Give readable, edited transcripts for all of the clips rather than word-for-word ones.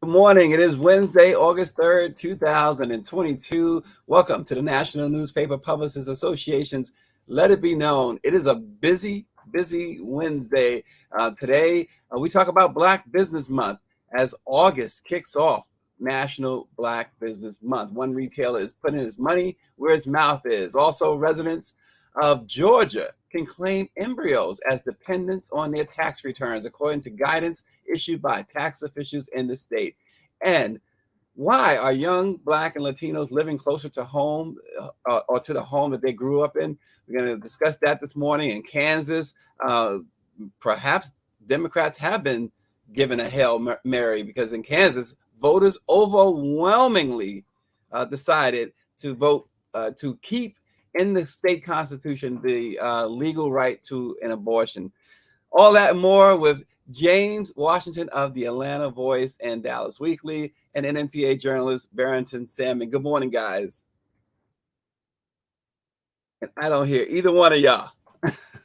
Good morning. It is Wednesday, August 3rd, 2022. Welcome to the National Newspaper Publishers Association's Let It Be Known. It is a busy Wednesday. Today, we talk about Black Business Month as August kicks off National Black Business Month. One retailer is putting his money where his mouth is. Also, residents of Georgia can claim embryos as dependents on their tax returns, according to guidance issued by tax officials in the state. And why are young Black and Latinos living closer to home or to the home that they grew up in? We're going to discuss that this morning. In Kansas, perhaps Democrats have been given a Hail Mary, because in Kansas, voters overwhelmingly decided to vote to keep in the state constitution the legal right to an abortion. All that and more with James Washington of the Atlanta Voice and Dallas Weekly, and NNPA journalist Barrington Salmon. Good morning, guys. And I don't hear either one of y'all.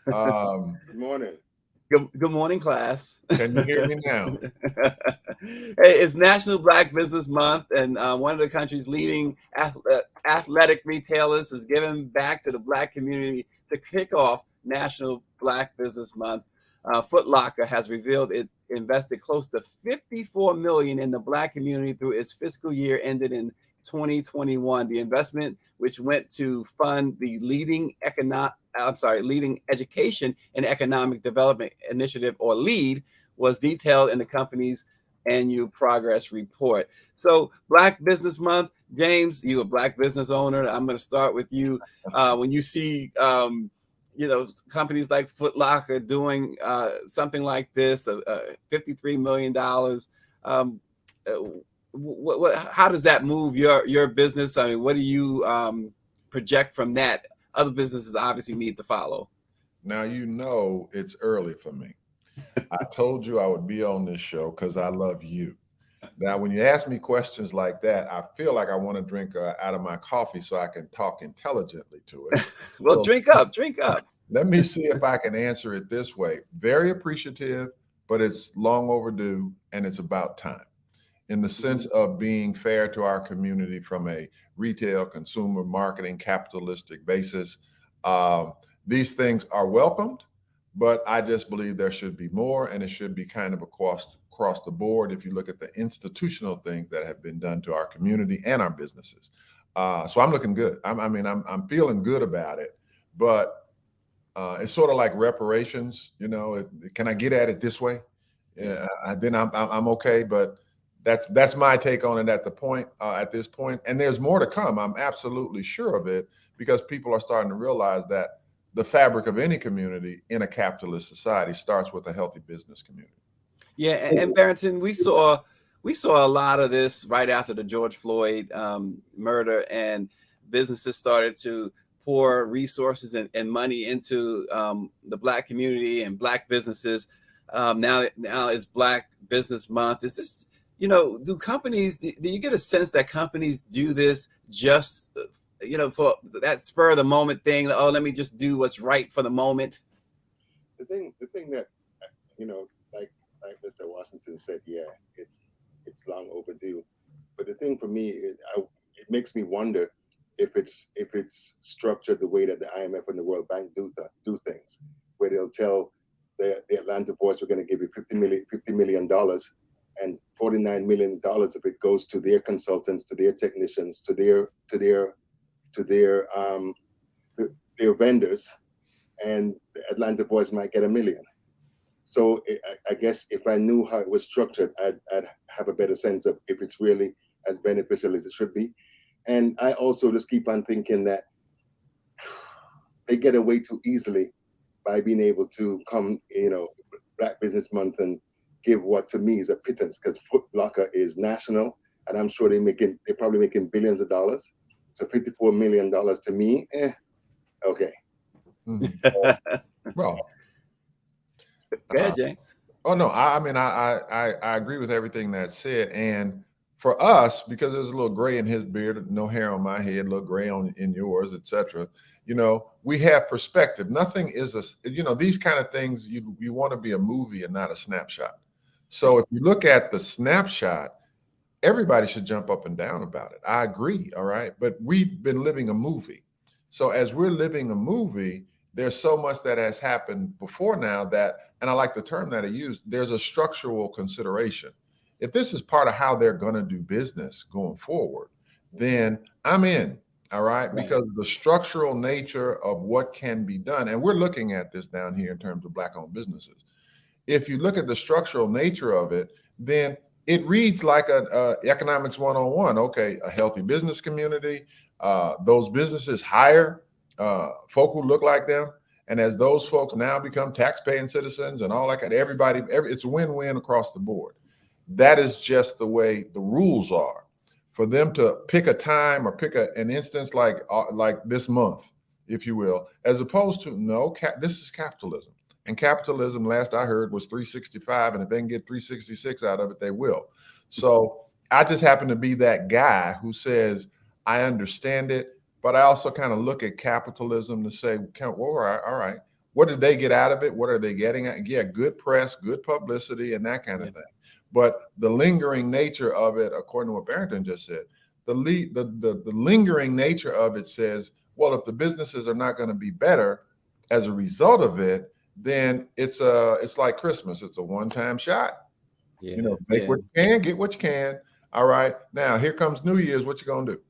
Good morning. Good morning, class. Can you hear me now? Hey, it's National Black Business Month, and one of the country's leading athletic retailers is giving back to the Black community to kick off National Black Business Month. Foot Locker has revealed it invested close to $54 million in the Black community through its fiscal year ended in 2021. The investment, which went to fund the leading education and economic development initiative, or LEAD, was detailed in the company's annual progress report. So, Black Business Month, James, you're a Black business owner. I'm going to start with you. When you see companies like Foot Locker doing something like this, $53 million. How does that move your business? I mean, what do you project from that? Other businesses obviously need to follow. Now, it's early for me. I told you I would be on this show because I love you. Now, when you ask me questions like that, I feel like I want to drink out of my coffee so I can talk intelligently to it. Well, drink up. Let me see if I can answer it this way. Very appreciative, but it's long overdue, and it's about time, in the sense of being fair to our community from a retail, consumer, marketing, capitalistic basis. These things are welcomed, but I just believe there should be more, and it should be kind of across the board if you look at the institutional things that have been done to our community and our businesses. So I'm looking good. I'm feeling good about it, but it's sort of like reparations. Can I get at it this way? Then I'm okay. But that's my take on it at this point. And there's more to come. I'm absolutely sure of it, because people are starting to realize that the fabric of any community in a capitalist society starts with a healthy business community. Yeah, and Barrington, we saw a lot of this right after the George Floyd murder, and businesses started to pour resources and money into the Black community and Black businesses. Now it's Black Business Month. Is this, do you get a sense that companies do this just, for that spur of the moment thing? Oh, let me just do what's right for the moment. The thing that, like Mr. Washington said, yeah, it's long overdue. But the thing for me is, it makes me wonder if it's structured the way that the IMF and the World Bank do things, where they'll tell the Atlanta Voice, we're going to give you $50 million, and $49 million of it goes to their consultants, to their technicians, to their vendors, and the Atlanta Voice might get $1 million. So I guess if I knew how it was structured, I'd have a better sense of if it's really as beneficial as it should be. And I also just keep on thinking that they get away too easily by being able to come, Black Business Month, and give what to me is a pittance, because Foot Locker is national, and I'm sure they're probably making billions of dollars. So $54 million to me, okay. Well, Go ahead, James. oh no, I mean I agree with everything that's said, and for us, because there's a little gray in his beard, no hair on my head, a little gray in yours, etc. You know, we have perspective. Nothing is these kind of things. You want to be a movie and not a snapshot. So if you look at the snapshot, everybody should jump up and down about it. I agree. All right. But we've been living a movie. So as we're living a movie, there's so much that has happened before now that, and I like the term that I used, there's a structural consideration. If this is part of how they're going to do business going forward, then I'm in. All right. Because of the structural nature of what can be done. And we're looking at this down here in terms of Black-owned businesses. If you look at the structural nature of it, then it reads like a economics 101. Okay, a healthy business community. Those businesses hire folk who look like them, and as those folks now become tax-paying citizens and all that, it's a win-win across the board. That is just the way the rules are. For them to pick a time or pick an instance like this month, if you will, as opposed to this is capitalism. And capitalism, last I heard, was 365, and if they can get 366 out of it, they will. So I just happen to be that guy who says, I understand it, but I also kind of look at capitalism to say, well, all right, what did they get out of it? What are they getting at? Yeah, good press, good publicity, and that kind of thing. But the lingering nature of it, according to what Barrington just said, the lingering nature of it says, well, if the businesses are not going to be better as a result of it, then it's like Christmas. It's a one-time shot. Yeah, make what you can, get what you can. All right. Now here comes New Year's. What you gonna do?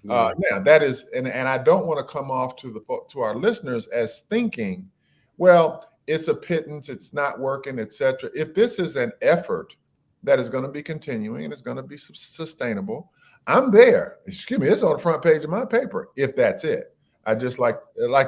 Now that is, and I don't want to come off to our listeners as thinking, well, it's a pittance, it's not working, etc. If this is an effort that is going to be continuing and it's going to be sustainable, I'm there. Excuse me, it's on the front page of my paper. If that's it, I just like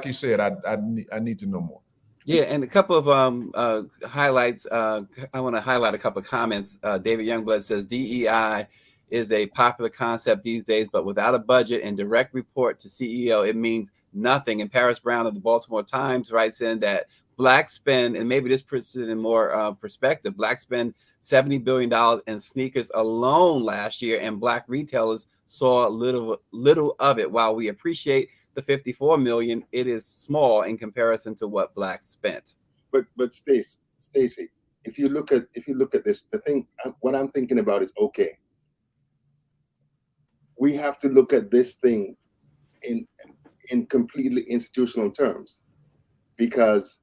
you said, I need to know more. Yeah, and a couple of highlights. I want to highlight a couple of comments. David Youngblood says DEI is a popular concept these days, but without a budget and direct report to CEO, it means nothing. And Paris Brown of the Baltimore Times writes in that Black spend, and maybe this puts it in more perspective, Black spend $70 billion in sneakers alone last year, and Black retailers saw little of it. While we appreciate the 54 million, it is small in comparison to what Black spent. But Stacey, if you look at this, what I'm thinking about is, okay, we have to look at this thing in completely institutional terms, because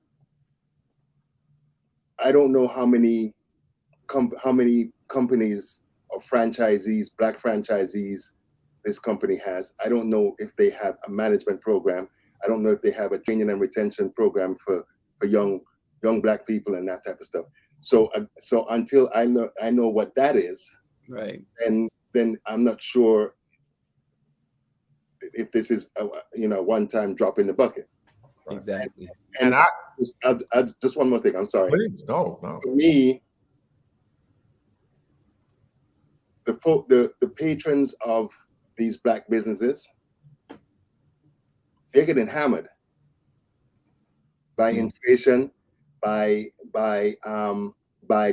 I don't know how many companies or franchisees, Black franchisees, this company has. I don't know if they have a management program. I don't know if they have a training and retention program for young Black people and that type of stuff. So until I know what that is, right, and then I'm not sure if this is a one-time drop in the bucket. Right? Exactly. And I just one more thing. I'm sorry. Please, no. For me, the patrons of these Black businesses, they're getting hammered by inflation, by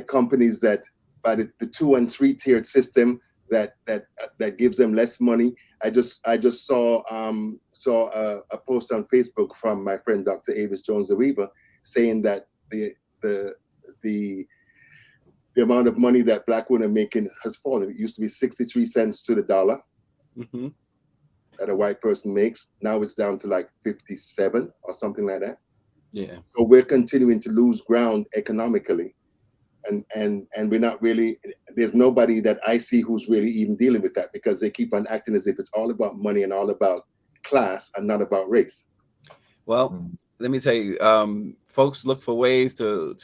companies by the 2- and 3-tiered system that gives them less money. I just saw a post on Facebook from my friend Dr. Avis Jones the Weaver saying that the amount of money that Black women are making has fallen. It used to be 63 cents to the dollar. Mm-hmm. That a white person makes. Now it's down to like 57 or something like that. Yeah. So we're continuing to lose ground economically, and we're not really. There's nobody that I see who's really even dealing with that, because they keep on acting as if it's all about money and all about class and not about race. Well, let me tell you, folks look for ways to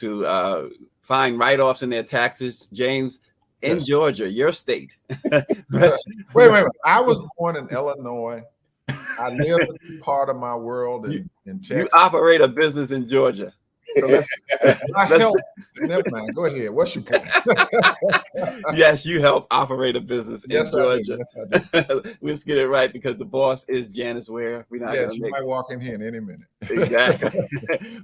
find write-offs in their taxes. James, in Georgia, your state. Wait. I was born in Illinois. I live in part of my world in Texas. You operate a business in Georgia. So let's I let's help. Never mind. Go ahead. What's your point? yes, you help operate a business in Yes, I do. Georgia. Yes, I do. Let's get it right because the boss is Janice Ware. We're not Yeah, going to she make might walk in here in any minute. exactly.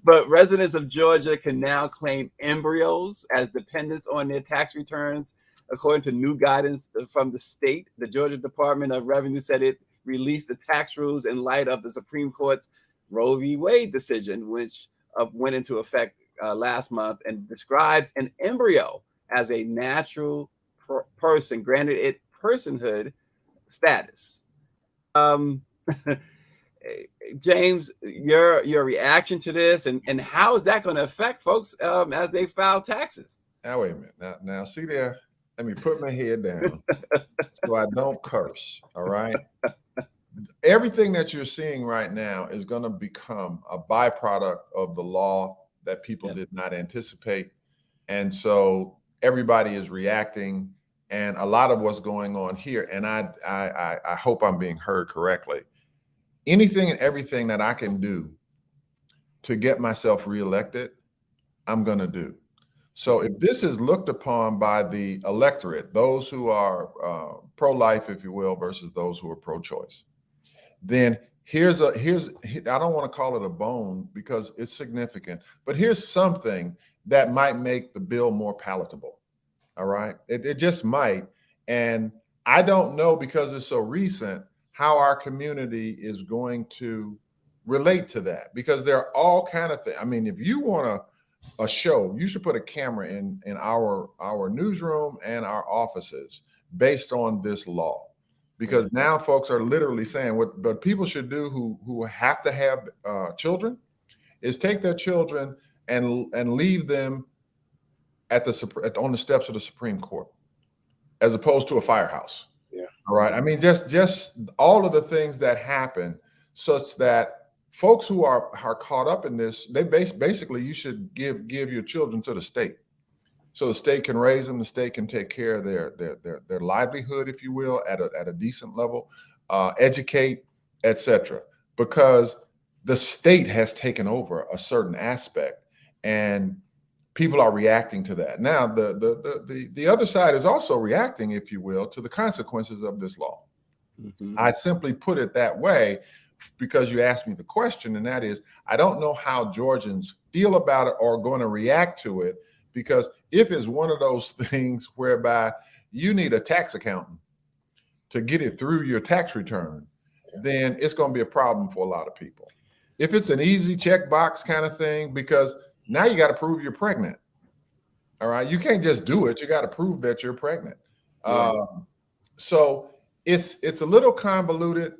But residents of Georgia can now claim embryos as dependents on their tax returns. According to new guidance from the state, the Georgia Department of Revenue said it released the tax rules in light of the Supreme Court's Roe v. Wade decision, which went into effect last month and describes an embryo as a natural person, granted it personhood status. Um, James, your reaction to this, and how is that going to affect folks as they file taxes? Now wait a minute. Now see there. Let me put my head down so I don't curse. All right. Everything that you're seeing right now is going to become a byproduct of the law that people did not anticipate, and so everybody is reacting. And a lot of what's going on here, and I hope I'm being heard correctly. Anything and everything that I can do to get myself reelected, I'm going to do. So if this is looked upon by the electorate, those who are pro-life, if you will, versus those who are pro-choice, then I don't want to call it a bone because it's significant, but here's something that might make the bill more palatable. All right. It just might. And I don't know, because it's so recent, how our community is going to relate to that, because there are all kind of things. I mean, if you want a show, you should put a camera in our newsroom and our offices based on this law, because now folks are literally saying what people should do who have to have children is take their children and leave them on the steps of the Supreme Court, as opposed to a firehouse. Yeah. All right. I mean, just all of the things that happen, such that folks who are caught up in this, they basically you should give your children to the state, so the state can raise them, the state can take care of their livelihood, if you will, at a decent level, educate, etc. Because the state has taken over a certain aspect, and people are reacting to that. Now, the other side is also reacting, if you will, to the consequences of this law. Mm-hmm. I simply put it that way because you asked me the question, and that is, I don't know how Georgians feel about it or going to react to it, because if it's one of those things whereby you need a tax accountant to get it through your tax return, then it's going to be a problem for a lot of people. If it's an easy checkbox kind of thing, because now you got to prove you're pregnant. All right. You can't just do it. You got to prove that you're pregnant. So it's a little convoluted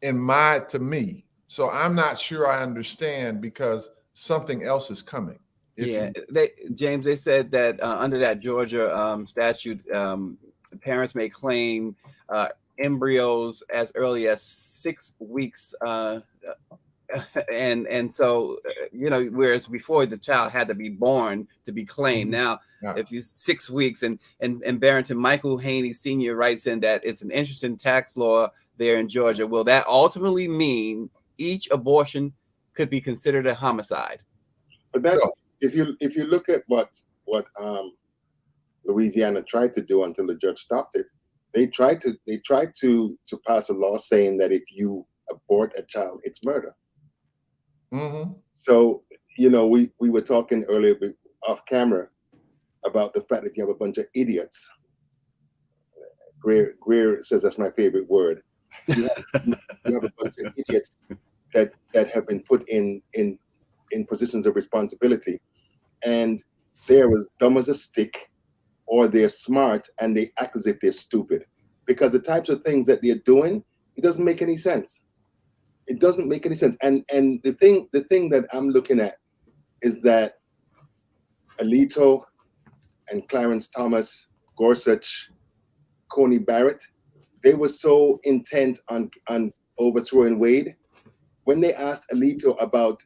to me. So I'm not sure I understand, because something else is coming. James, they said that under that Georgia statute, parents may claim embryos as early as 6 weeks. And so, whereas before the child had to be born to be claimed. Now, if you 6 weeks, and Barrington Michael Haney Sr. writes in that it's an interesting tax law there in Georgia. Will that ultimately mean each abortion could be considered a homicide? But that's if you look at what Louisiana tried to do until the judge stopped it. They tried to pass a law saying that if you abort a child, it's murder. Mm-hmm. So, we were talking earlier off camera about the fact that you have a bunch of idiots. Greer says that's my favorite word. You have a bunch of idiots that have been put in positions of responsibility, and they're as dumb as a stick, or they're smart and they act as if they're stupid, because the types of things that they're doing, it doesn't make any sense. It doesn't make any sense. And the thing that I'm looking at is that Alito and Clarence Thomas, Gorsuch, Coney Barrett, they were so intent on overthrowing Wade. When they asked Alito about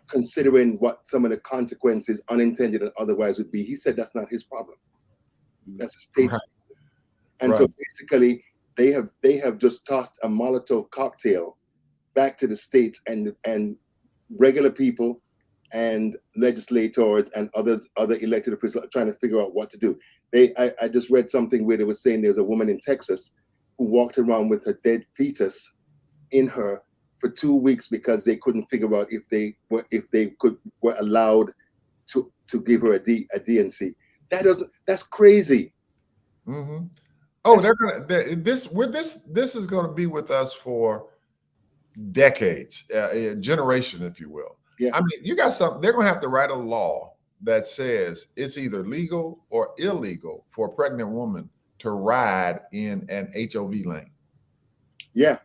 considering what some of the consequences, unintended and otherwise, would be, he said that's not his problem. That's a state. Right. And so basically they have just tossed a Molotov cocktail back to the states, and regular people and legislators and other elected officials are trying to figure out what to do. I just read something where they were saying there's a woman in Texas who walked around with her dead fetus in her for 2 weeks because they couldn't figure out if they were allowed to give her a DNC. That's crazy. Mm-hmm. Oh, this is gonna be with us for decades, a generation, if you will. Yeah. I mean, you got something. They're gonna have to write a law that says it's either legal or illegal for a pregnant woman to ride in an HOV lane. Yeah.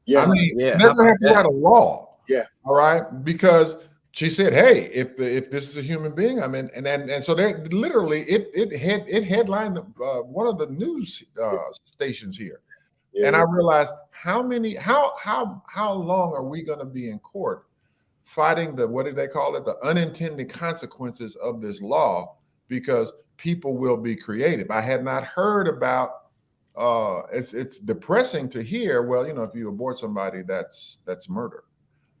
Yeah. I mean, Yeah, they're how gonna about have to that? write a law. Yeah. All right, because she said, "Hey, if this is a human being, I mean," and so they literally it headlined one of the news stations here, Yeah. and I realized how long are we going to be in court fighting the, what did they call it, the unintended consequences of this law, because people will be creative. I had not heard about. It's depressing to hear. Well, you know, if you abort somebody, that's murder.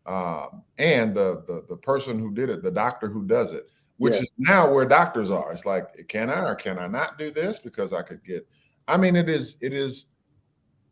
And the person who did it, the doctor who does it, which Yeah. is now where doctors are. It's like, can I or can I not do this because I could get? I mean, it is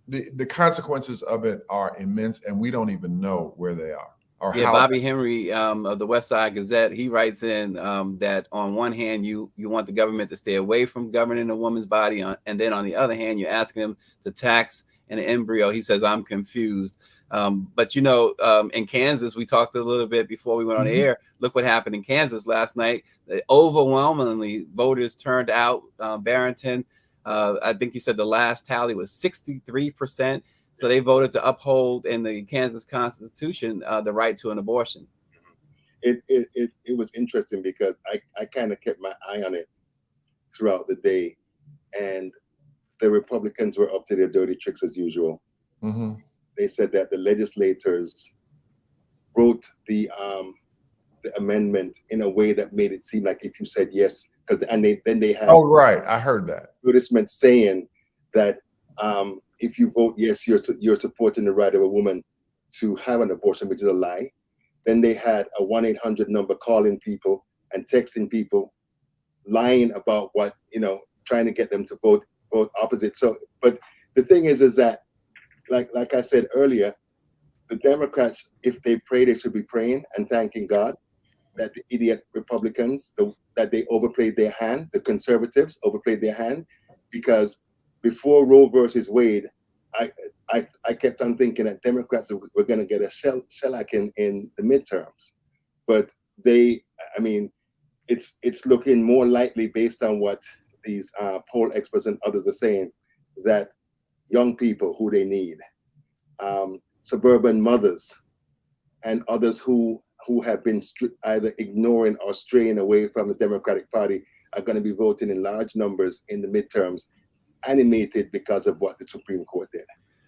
the consequences of it are immense, and we don't even know where they are or Yeah, how. Bobby Henry of the West Side Gazette, he writes in that on one hand, you want the government to stay away from governing a woman's body, and then on the other hand, you're asking them to tax an embryo. He says, I'm confused. But you know, in Kansas, we talked a little bit before we went on the Mhm. air. Look what happened in Kansas last night. Overwhelmingly, voters turned out Barrington. I think he said the last tally was 63%. So they voted to uphold in the Kansas Constitution the right to an abortion. It was interesting because I kind of kept my eye on it throughout the day, and the Republicans were up to their dirty tricks as usual. Mm-hmm. They said that the legislators wrote the amendment in a way that made it seem like if you said yes, because then they had Oh, right, I heard that. advertisement saying that if you vote yes, you're supporting the right of a woman to have an abortion, which is a lie. Then they had a 1-800 number calling people and texting people, lying about what, trying to get them to vote opposite. So, but the thing is that like I said earlier, the Democrats, if they pray, they should be praying and thanking God that the idiot Republicans, that they overplayed their hand, the conservatives overplayed their hand, because before Roe versus Wade, I kept on thinking that Democrats were going to get a shellac in the midterms, but I mean, it's looking more likely based on what these poll experts and others are saying, that young people who they need, suburban mothers, and others who have been either ignoring or straying away from the Democratic Party are going to be voting in large numbers in the midterms, animated because of what the Supreme Court did.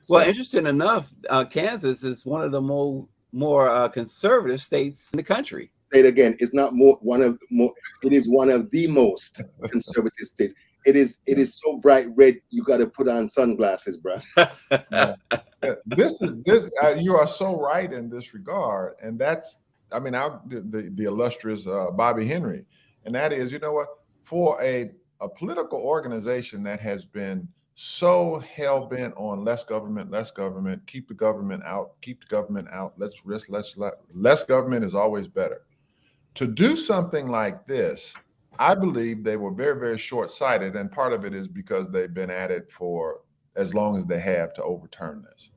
Well, interesting enough, Kansas is one of the more conservative states in the country. Say it again. It's not it is one of the most conservative states. It is so bright red, you got to put on sunglasses, bruh. This you are so right in this regard, and that's, I mean, the illustrious Bobby Henry, and that is, you know what, for a political organization that has been so hell bent on less government, keep the government out, less government is always better. To do something like this, I believe they were very, very short-sighted, and part of it is because they've been at it for as long as they have to overturn this.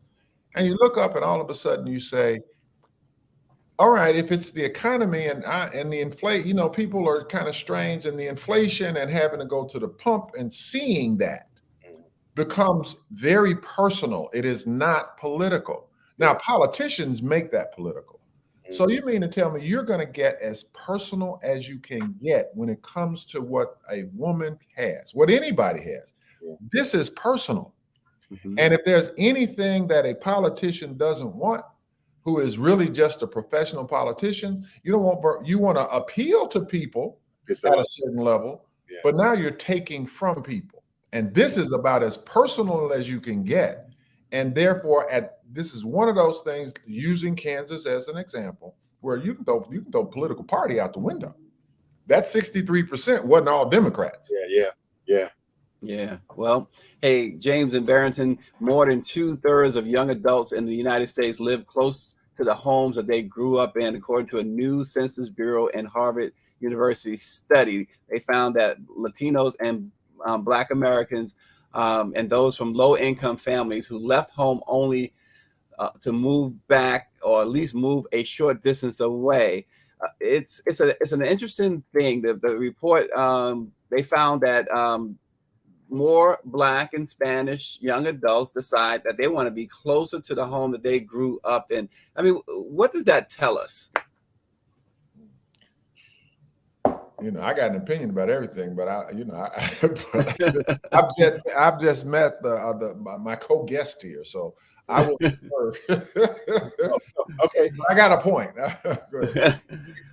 And you look up and all of a sudden you say, all right, if it's the economy and the inflation, people are kind of strange, and the inflation and having to go to the pump and seeing that becomes very personal. It is not political. Now, politicians make that political. So you mean to tell me you're going to get as personal as you can get when it comes to what a woman has, what anybody has? Yeah. This is personal. Mm-hmm. And if there's anything that a politician doesn't want, who is really just a professional politician, you want to appeal to people at a certain level, yeah. But now you're taking from people. And this is about as personal as you can get. And therefore, this is one of those things, using Kansas as an example, where you can throw political party out the window. That 63% wasn't all Democrats. Yeah. Well, hey, James and Barrington, more than 2/3 of young adults in the United States live close to the homes that they grew up in, according to a new Census Bureau and Harvard University study. They found that Latinos and Black Americans and those from low-income families who left home only to move back or at least move a short distance away. It's an interesting thing. The report they found that more Black and Spanish young adults decide that they want to be closer to the home that they grew up in. I mean, what does that tell us? I got an opinion about everything, but I've just met my co-guest here, so I will. Okay, I got a point.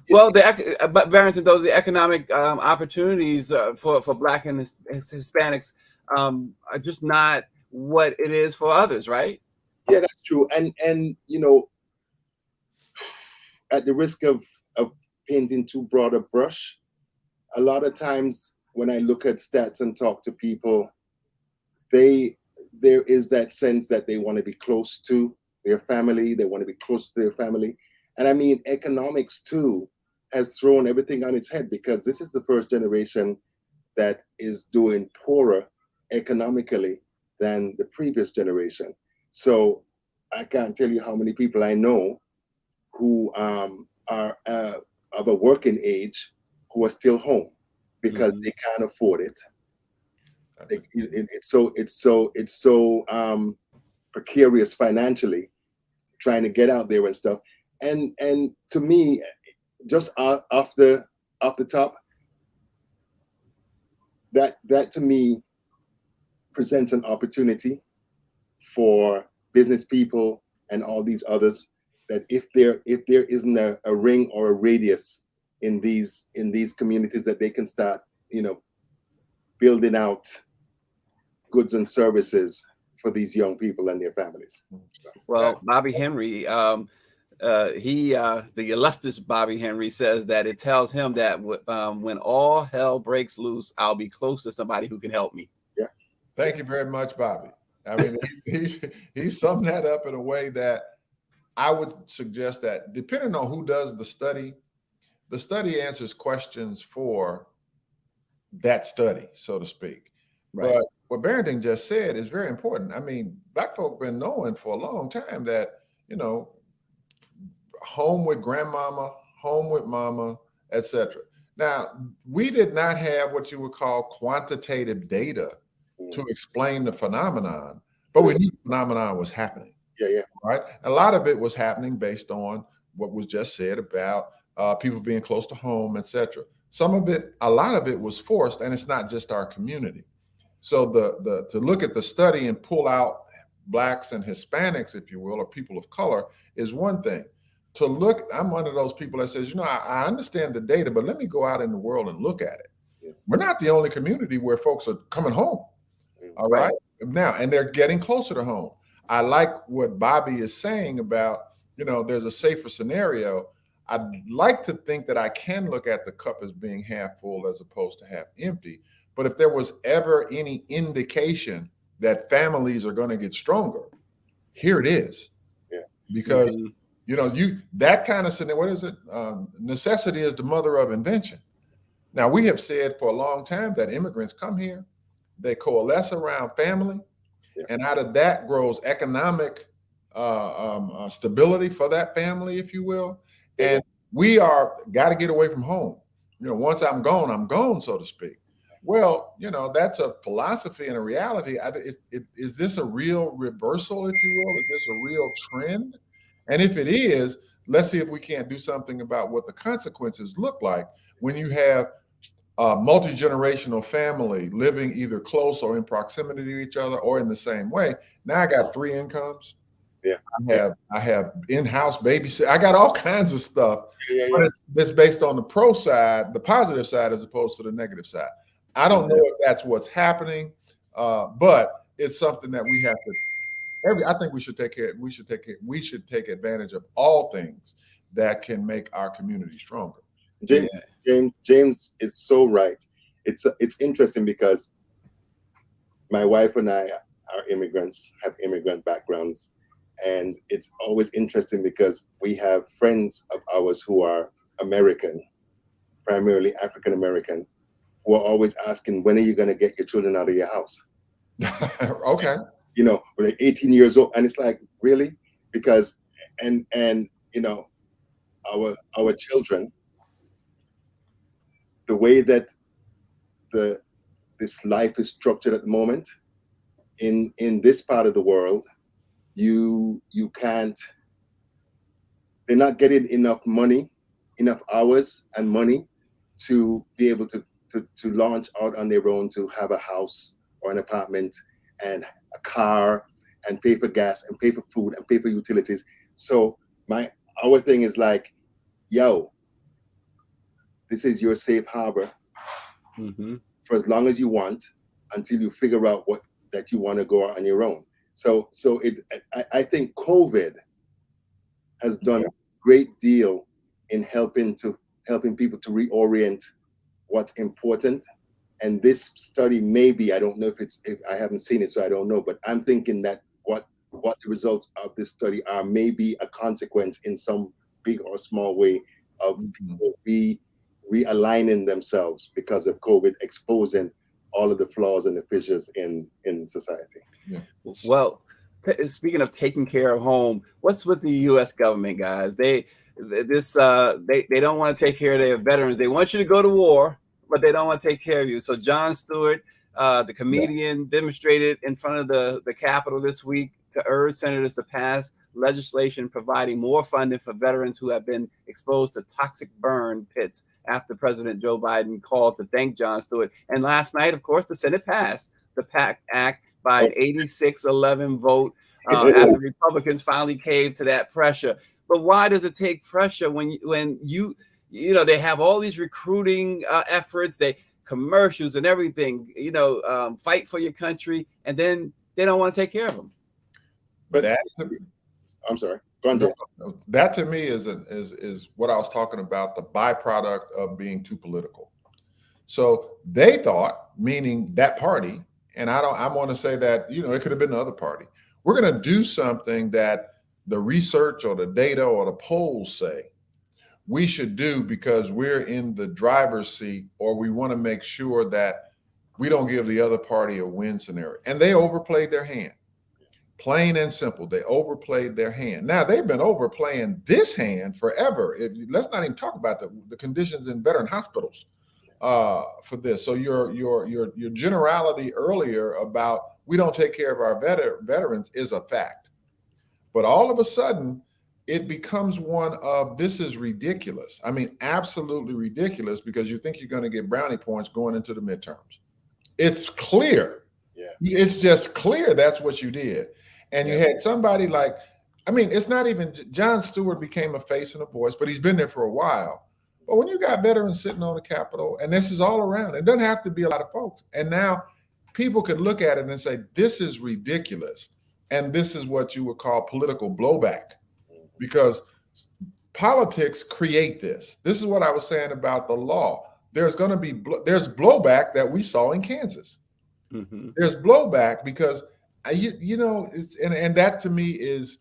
Well, but Barrington, though, the economic opportunities for Black and Hispanics are just not what it is for others, right? Yeah, that's true. And at the risk of painting too broad a brush, a lot of times when I look at stats and talk to people, there is that sense that they want to be close to their family. They want to be close to their family. And I mean, economics too has thrown everything on its head, because this is the first generation that is doing poorer economically than the previous generation. So I can't tell you how many people I know who are of a working age who are still home because they can't afford it. It's so precarious financially, trying to get out there and stuff. And to me, just off the top, that to me presents an opportunity for business people and all these others, that if there isn't a ring or a radius in these communities, that they can start building out goods and services for these young people and their families. Well, Bobby Henry, the illustrious Bobby Henry says that it tells him that when all hell breaks loose, I'll be close to somebody who can help me. Yeah. Thank you very much, Bobby. I mean, he summed that up in a way that I would suggest that, depending on who does the study answers questions for that study, so to speak. Right. But what Barrington just said is very important. I mean, Black folk been knowing for a long time that, home with grandmama, home with mama, etc. Now, we did not have what you would call quantitative data to explain the phenomenon, but we knew the phenomenon was happening. Yeah. Right. A lot of it was happening based on what was just said about people being close to home, etc. A lot of it was forced, and it's not just our community. So to look at the study and pull out Blacks and Hispanics, if you will, or people of color, is one thing. To look, I'm one of those people that says, I understand the data, but let me go out in the world and look at it. Yeah. We're not the only community where folks are coming home. All right. Now, and they're getting closer to home. I like what Bobby is saying about, there's a safer scenario. I'd like to think that I can look at the cup as being half full as opposed to half empty. But if there was ever any indication that families are going to get stronger, here it is. Yeah. Because, that kind of scenario, what is it? Necessity is the mother of invention. Now, we have said for a long time that immigrants come here, they coalesce around family, and out of that grows economic stability for that family, if you will. And we got to get away from home. Once I'm gone, so to speak. Well, that's a philosophy and a reality. Is this a real reversal, if you will? Is this a real trend? And if it is, let's see if we can't do something about what the consequences look like when you have a multi-generational family living either close or in proximity to each other or in the same way. Now I got 3 incomes. Yeah. I have in-house babysit. I got all kinds of stuff. Yeah. But it's based on the pro side, the positive side, as opposed to the negative side. I don't know if that's what's happening, but it's something that we have to. I think we should take care. We should take advantage of all things that can make our community stronger. James, Yeah. James is so right. It's interesting because my wife and I are immigrants, have immigrant backgrounds, and it's always interesting because we have friends of ours who are American, primarily African American, who are always asking, when are you going to get your children out of your house? Okay. You know, when they're 18 years old, and it's like, really? Because and you know, our children, the way that the this life is structured at the moment in this part of the world, you can't, they're not getting enough money, enough hours and money to be able to launch out on their own, to have a house or an apartment and a car and pay for gas and pay for food and pay for utilities. So our thing is like, yo, this is your safe harbor Mm-hmm. for as long as you want, until you figure out what that you want to go out on your own. I think COVID has done a great deal in helping people to reorient what's important. And this study, maybe, I don't know if I haven't seen it, so I don't know, but I'm thinking that what the results of this study are maybe a consequence in some big or small way of people realigning themselves because of COVID exposing all of the flaws and the fissures in society. Yeah. Well, speaking of taking care of home, what's with the U.S. government, guys? They don't want to take care of their veterans. They want you to go to war, but they don't want to take care of you. So Jon Stewart, the comedian, demonstrated in front of the Capitol this week to urge senators to pass legislation providing more funding for veterans who have been exposed to toxic burn pits after President Joe Biden called to thank Jon Stewart. And last night, of course, the Senate passed the PACT Act by an 86-11 vote after Republicans finally caved to that pressure. But why does it take pressure when they have all these recruiting efforts, they commercials and everything, fight for your country, and then they don't want to take care of them. But I'm sorry. Go on, Jay. That to me is what I was talking about, the byproduct of being too political. So they thought, meaning that party, and I want to say that, it could have been the other party. We're going to do something that the research or the data or the polls say we should do because we're in the driver's seat, or we want to make sure that we don't give the other party a win scenario. And they overplayed their hand. Plain and simple, they overplayed their hand. Now, they've been overplaying this hand forever. Let's not even talk about the conditions in veteran hospitals for this. So your generality earlier about we don't take care of our veterans is a fact. But all of a sudden, it becomes one of, this is ridiculous. I mean, absolutely ridiculous, because you think you're going to get brownie points going into the midterms. It's clear. Yeah. It's just clear that's what you did. And you had somebody like, it's not even, Jon Stewart became a face and a voice, but he's been there for a while. But when you got veterans sitting on the Capitol, and this is all around, it doesn't have to be a lot of folks. And now people could look at it and say, this is ridiculous. And this is what you would call political blowback, because politics create this. This is what I was saying about the law. There's going to be, there's blowback that we saw in Kansas. Mm-hmm. There's blowback because and that to me is,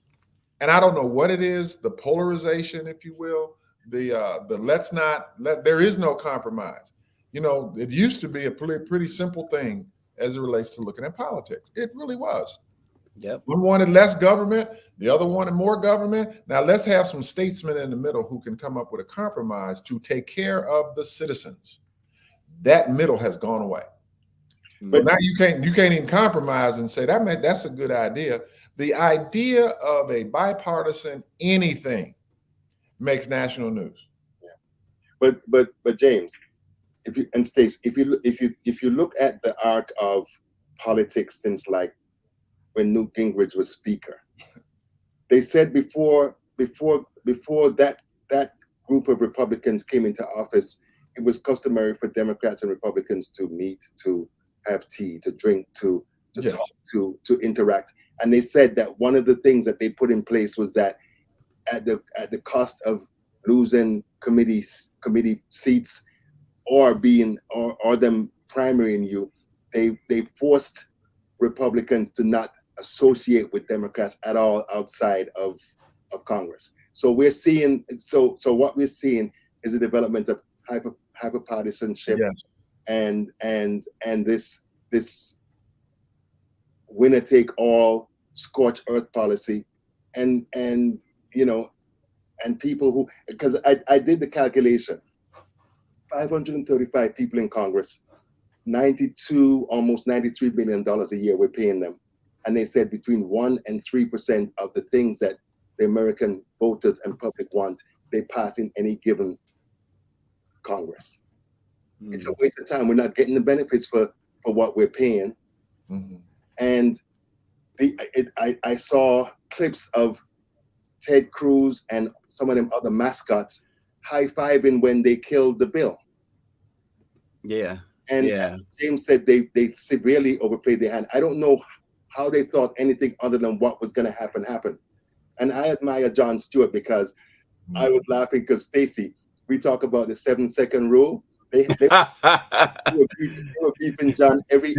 and I don't know what it is, the polarization, if you will, there is no compromise. It used to be a pretty simple thing as it relates to looking at politics. It really was. Yep. One wanted less government, the other wanted more government. Now let's have some statesmen in the middle who can come up with a compromise to take care of the citizens. That middle has gone away. But now you can't even compromise and say that's a good idea. The idea of a bipartisan anything makes national news. Yeah. But James, Stace, if you look at the arc of politics since like when Newt Gingrich was speaker, they said before that group of Republicans came into office, it was customary for Democrats and Republicans to meet, to have tea, to drink, to talk, to interact. And they said that one of the things that they put in place was that at the cost of losing committee seats or them primarying you, they forced Republicans to not associate with Democrats at all outside of Congress. So we're seeing what we're seeing is the development of hyper partisanship, Yes. and this winner take all scorched earth policy, and people who, because I did the calculation, 535 people in Congress, 92, almost $93 billion a year we're paying them. And they said between 1% and 3% of the things that the American voters and public want, they pass in any given Congress. It's a waste of time. We're not getting the benefits for what we're paying. And I saw clips of Ted Cruz and some of them other mascots high-fiving when they killed the bill. Yeah. And James said they severely overplayed their hand. I don't know how they thought anything other than what was going to happen. And I admire Jon Stewart, because I was laughing because Stacey, we talk about the 7-second rule. They were beefing John every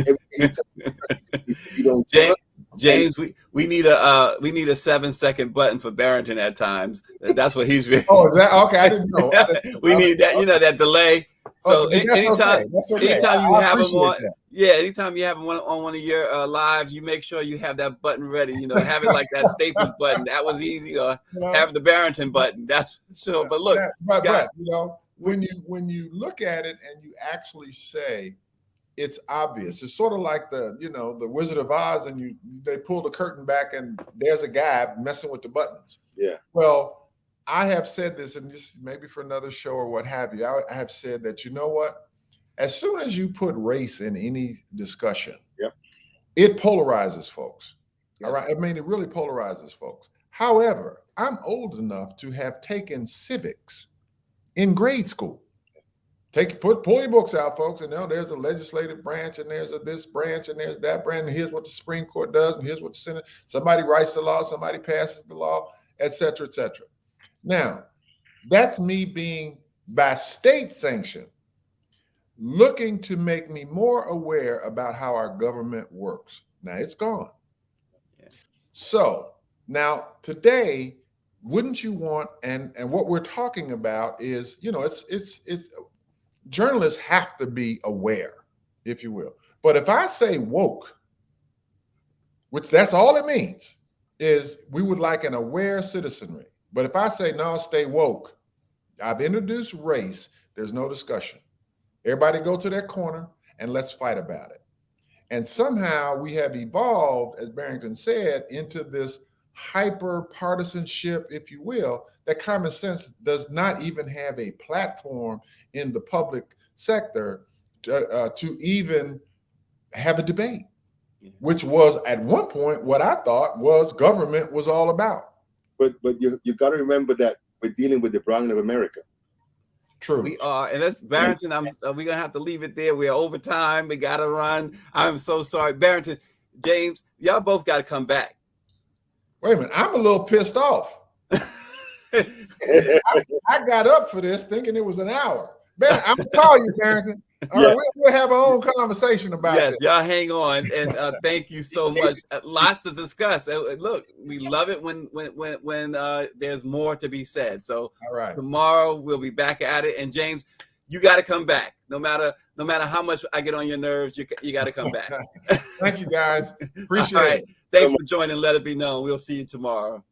James, we need a 7-second button for Barrington at times. That's what he's really. Oh, is that okay? I didn't know. We need that, that delay. So anytime you have him on, anytime you have him on one of your lives, you make sure you have that button ready. Have it like that Staples button. That was easy. Or have the Barrington button. That's sure. But look, but when you look at it and you actually say it's obvious, it's sort of like the Wizard of Oz, and they pull the curtain back and there's a guy messing with the buttons. Yeah. Well, I have said this, and this maybe for another show or what have you. I have said that, you know what? As soon as you put race in any discussion, it polarizes folks. Yep. All right. I mean, it really polarizes folks. However, I'm old enough to have taken civics in grade school. Pull your books out, folks, and there's a legislative branch, and there's this branch, and there's that branch, and here's what the Supreme Court does, and here's what the Senate. Somebody writes the law, somebody passes the law, et cetera, et cetera. Now, that's me being, by state sanction, looking to make me more aware about how our government works. Now, it's gone. Yeah. So now today, wouldn't you want, and what we're talking about is, it's journalists have to be aware, if you will. But if I say woke, which that's all it means, is we would like an aware citizenry. But if I say, no, stay woke, I've introduced race, there's no discussion. Everybody go to their corner and let's fight about it. And somehow we have evolved, as Barrington said, into this hyper partisanship, if you will, that common sense does not even have a platform in the public sector to even have a debate, which was at one point what I thought was government was all about. But you got to remember that we're dealing with the browning of America. True. We are, and that's Barrington. We're gonna have to leave it there. We're over time. We gotta run. I'm so sorry, Barrington. James, y'all both got to come back. Wait a minute, I'm a little pissed off. I got up for this thinking it was an hour. Man, I'm gonna call you, Barrington. All right, we'll have our own conversation about it. Yes, y'all hang on, and thank you so much. Lots to discuss. Look, we love it when there's more to be said. So all right, tomorrow we'll be back at it. And James, you got to come back. No matter how much I get on your nerves, you got to come back. Thank you, guys. Appreciate it. Thanks for joining. Let it be known. We'll see you tomorrow.